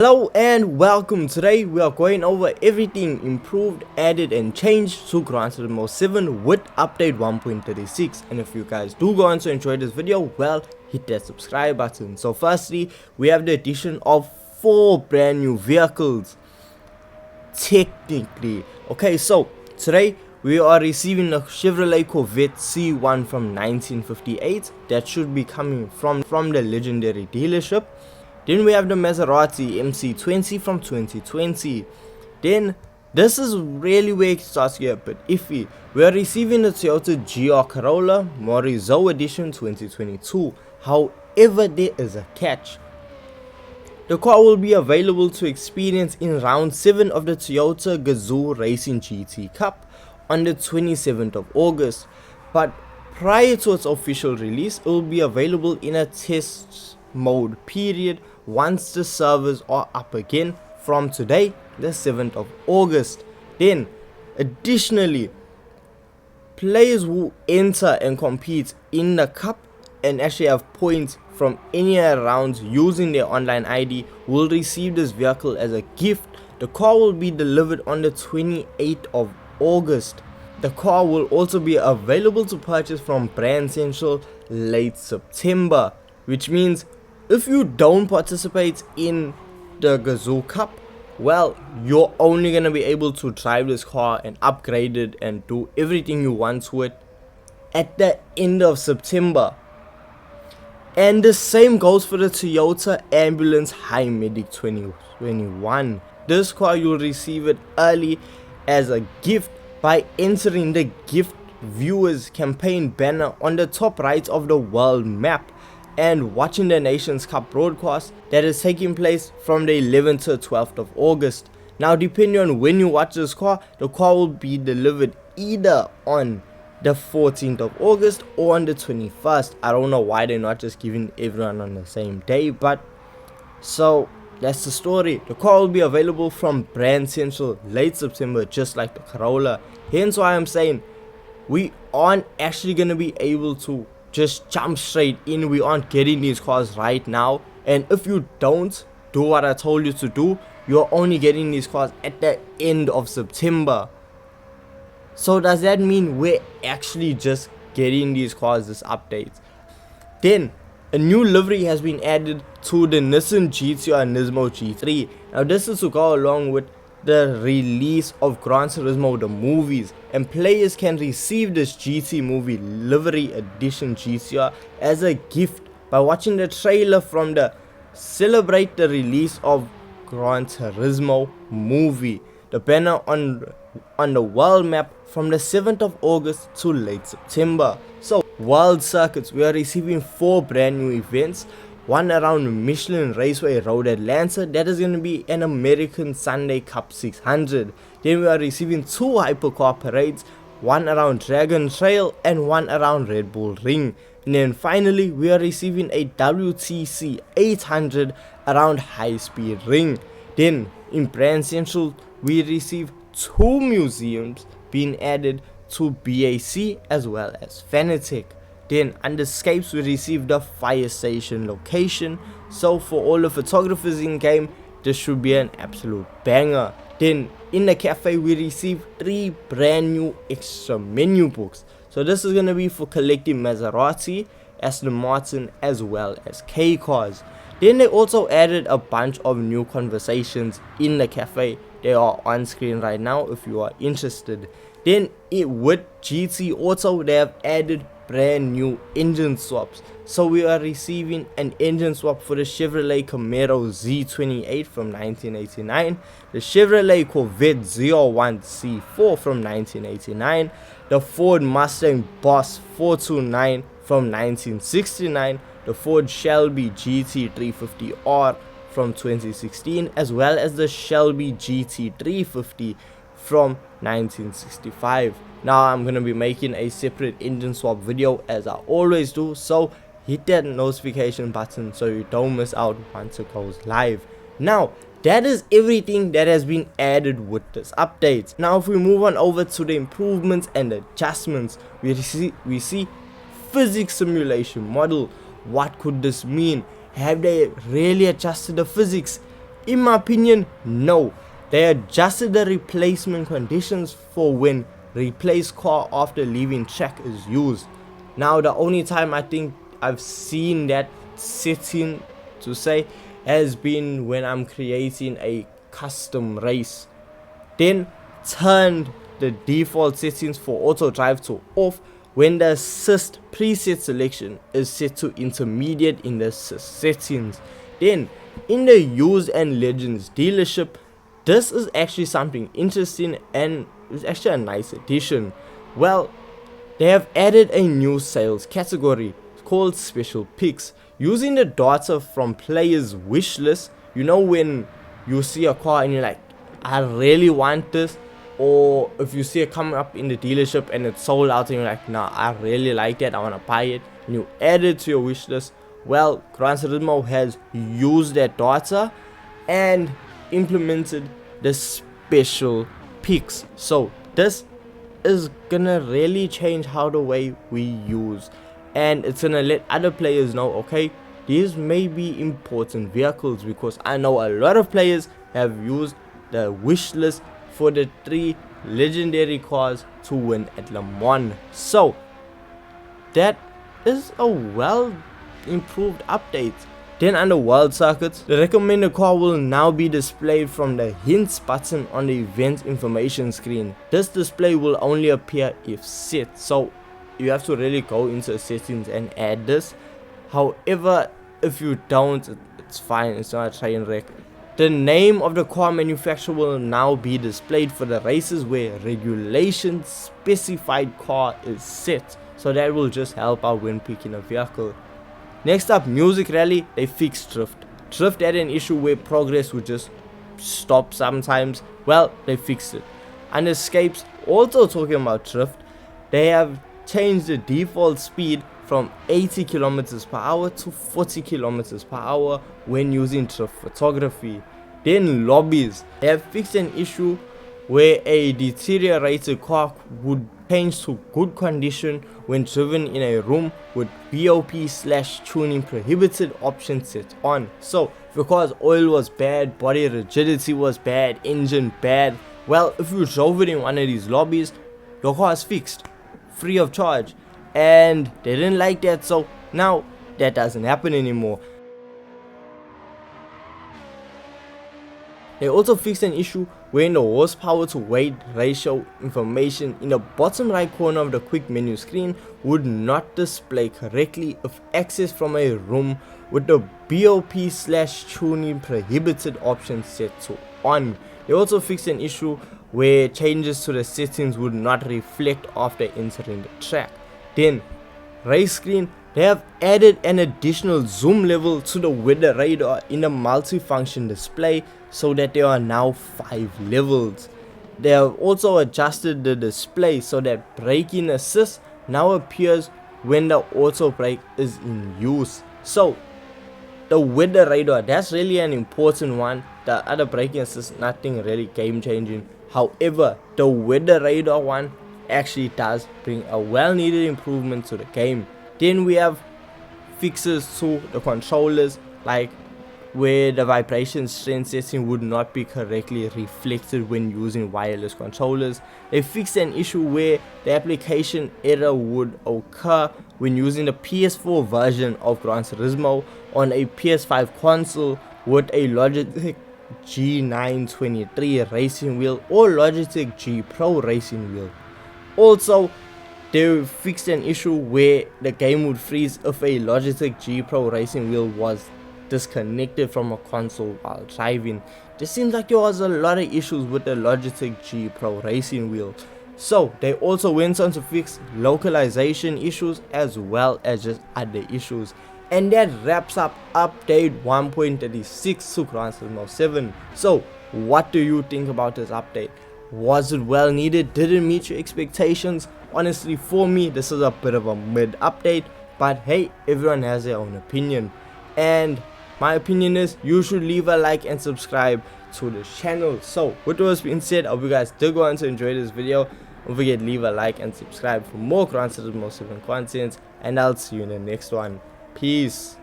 Hello and welcome. Today we are going over everything improved, added and changed to Gran Turismo 7 with update 1.36. And if you guys do go on to enjoy this video, well, hit that subscribe button. So firstly, we have the addition of 4 brand new vehicles. Technically, okay, so today we are receiving a Chevrolet Corvette C1 from 1958 that should be coming from the legendary dealership. Then we have the Maserati MC20 from 2020. Then this is really where it starts to get a bit iffy. We are receiving the Toyota GR Corolla Morizo Edition 2022. However, there is a catch. The car will be available to experience in round 7 of the Toyota Gazoo Racing GT Cup on the 27th of August. But prior to its official release, it will be available in a test mode period once the servers are up again from today, the 7th of August. Then, additionally, players who enter and compete in the cup and actually have points from any rounds using their online ID will receive this vehicle as a gift. The car will be delivered on the 28th of August. The car will also be available to purchase from Brand Central late September, which means if you don't participate in the Gazoo Cup, well, you're only going to be able to drive this car and upgrade it and do everything you want to it at the end of September. And the same goes for the Toyota Ambulance High Medic 2021. This car, you'll receive it early as a gift by entering the gift viewers campaign banner on the top right of the world map and watching the Nations Cup broadcast that is taking place from the 11th to 12th of August. Now, depending on when you watch this car, the car will be delivered either on the 14th of August or on the 21st. I don't know why they're not just giving everyone on the same day, but so that's the story. The car will be available from Brand Central late September, just like the Corolla. Hence why I'm saying we aren't actually going to be able to just jump straight in. We aren't getting these cars right now, and if you don't do what I told you to do, you're only getting these cars at the end of September. So does that mean we're actually just getting these cars this update? Then a new livery has been added to the Nissan GTR Nismo G3. Now this is to go along with the release of Gran Turismo the movies, and players can receive this GT movie livery edition GTR as a gift by watching the trailer from the celebrate the release of Gran Turismo movie. The banner on the world map from the 7th of August to late September. So world circuits, we are receiving 4 brand new events. One around Michelin Raceway Road Atlanta, that is going to be an American Sunday Cup 600. Then we are receiving 2 hypercar parades, one around Dragon Trail and one around Red Bull Ring. And then finally we are receiving a WTC 800 around High Speed Ring. Then in Brand Central we receive 2 museums being added to BAC as well as Fanatec. Then under Scapes we received a fire station location, so for all the photographers in game this should be an absolute banger. Then in the cafe we received 3 brand new extra menu books, so this is going to be for collecting Maserati, Aston Martin as well as K cars. Then they also added a bunch of new conversations in the cafe. They are on screen right now if you are interested. Then with GT Auto they have added brand new engine swaps, so we are receiving an engine swap for the Chevrolet Camaro Z28 from 1989, the Chevrolet Corvette Z01 C4 from 1989, the Ford Mustang Boss 429 from 1969, the Ford Shelby GT350R from 2016, as well as the Shelby GT350 from 1965. Now I'm going to be making a separate engine swap video as I always do, so hit that notification button so you don't miss out once it goes live. Now that is everything that has been added with this update. Now if we move on over to the improvements and adjustments, we see physics simulation model. What could this mean? Have they really adjusted the physics? In my opinion, no. They adjusted the replacement conditions for when replace car after leaving track is used. Now the only time I think I've seen that setting to say has been when I'm creating a custom race. Then turned the default settings for auto drive to off when the assist preset selection is set to intermediate in the assist settings. Then in the used and legends dealership, this is actually something interesting and it's actually a nice addition. Well, they have added a new sales category called special picks. Using the data from players' wish list, you know when you see a car and you're like, I really want this, or if you see it coming up in the dealership and it's sold out and you're like, nah, I really like that, I want to buy it, and you add it to your wish list. Well, Gran Turismo has used that data and implemented the special picks. So this is gonna really change how the way we use, and it's gonna let other players know, okay, these may be important vehicles, because I know a lot of players have used the wish list for the 3 legendary cars to win at Le Mans. So that is a well improved update. Then under world circuits, the recommended car will now be displayed from the hints button on the event information screen. This display will only appear if set, so you have to really go into settings and add this. However, if you don't, it's fine, it's not a train wreck. The name of the car manufacturer will now be displayed for the races where regulation specified car is set, so that will just help out when picking a vehicle. Next up, music rally, they fixed drift. Drift had an issue where progress would just stop sometimes. Well, they fixed it. And escapes, also talking about drift, they have changed the default speed from 80 kilometers per hour to 40 kilometers per hour when using drift photography. Then lobbies, they have fixed an issue where a deteriorated car would change to good condition when driven in a room with BOP/tuning prohibited option set on. So if your car's oil was bad, body rigidity was bad, engine bad, well, if you drove it in one of these lobbies, your car is fixed free of charge, and they didn't like that, so now that doesn't happen anymore. They also fixed an issue where the horsepower to weight ratio information in the bottom right corner of the quick menu screen would not display correctly if accessed from a room with the BOP/tuning prohibited option set to on. They also fixed an issue where changes to the settings would not reflect after entering the track. Then race screen, they have added an additional zoom level to the weather radar in the multifunction display, so that there are now 5 levels. They have also adjusted the display so that braking assist now appears when the auto brake is in use. So the weather radar, that's really an important one. The other braking assist, nothing really game changing. However, the weather radar one actually does bring a well needed improvement to the game. Then we have fixes to the controllers, like where the vibration strength setting would not be correctly reflected when using wireless controllers. They fixed an issue where the application error would occur when using the PS4 version of Gran Turismo on a PS5 console with a Logitech G923 racing wheel or Logitech G Pro racing wheel. Also, they fixed an issue where the game would freeze if a Logitech G Pro racing wheel was disconnected from a console while driving. There seems like there was a lot of issues with the Logitech G Pro racing wheel. So they also went on to fix localization issues as well as just other issues. And that wraps up update 1.36 to Gran Turismo 7. So what do you think about this update? Was it well needed? Did it meet your expectations? Honestly, for me, this is a bit of a mid update, but hey, everyone has their own opinion. And my opinion is you should leave a like and subscribe to the channel. So with those being said, I hope you guys did go on to enjoy this video. Don't forget, leave a like and subscribe for more Gran Turismo 7 content, and I'll see you in the next one. Peace.